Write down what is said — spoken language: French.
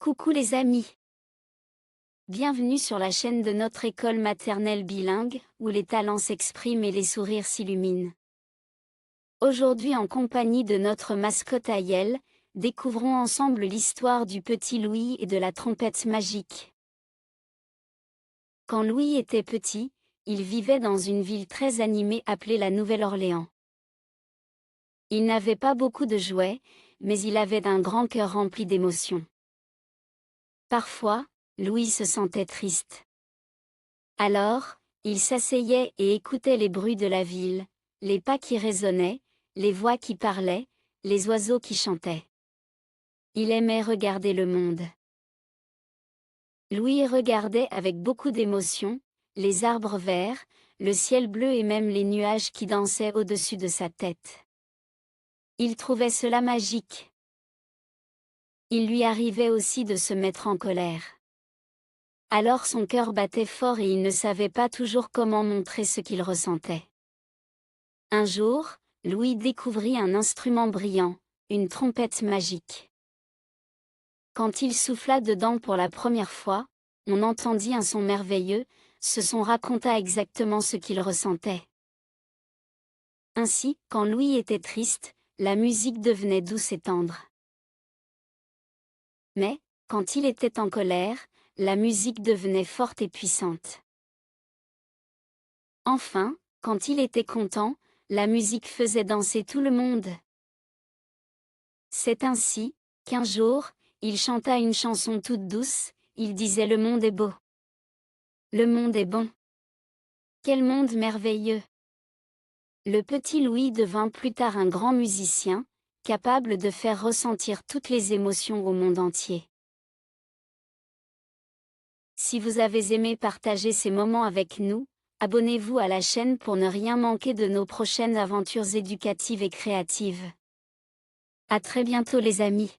Coucou les amis! Bienvenue sur la chaîne de notre école maternelle bilingue, où les talents s'expriment et les sourires s'illuminent. Aujourd'hui en compagnie de notre mascotte Ayel, découvrons ensemble l'histoire du petit Louis et de la trompette magique. Quand Louis était petit, il vivait dans une ville très animée appelée la Nouvelle-Orléans. Il n'avait pas beaucoup de jouets, mais il avait un grand cœur rempli d'émotions. Parfois, Louis se sentait triste. Alors, il s'asseyait et écoutait les bruits de la ville, les pas qui résonnaient, les voix qui parlaient, les oiseaux qui chantaient. Il aimait regarder le monde. Louis regardait avec beaucoup d'émotion, les arbres verts, le ciel bleu et même les nuages qui dansaient au-dessus de sa tête. Il trouvait cela magique. Il lui arrivait aussi de se mettre en colère. Alors son cœur battait fort et il ne savait pas toujours comment montrer ce qu'il ressentait. Un jour, Louis découvrit un instrument brillant, une trompette magique. Quand il souffla dedans pour la première fois, on entendit un son merveilleux, ce son raconta exactement ce qu'il ressentait. Ainsi, quand Louis était triste, la musique devenait douce et tendre. Mais, quand il était en colère, la musique devenait forte et puissante. Enfin, quand il était content, la musique faisait danser tout le monde. C'est ainsi, qu'un jour, il chanta une chanson toute douce, il disait « Le monde est beau. Le monde est bon. Quel monde merveilleux !» Le petit Louis devint plus tard un grand musicien, capable de faire ressentir toutes les émotions au monde entier. Si vous avez aimé partager ces moments avec nous, abonnez-vous à la chaîne pour ne rien manquer de nos prochaines aventures éducatives et créatives. À très bientôt les amis!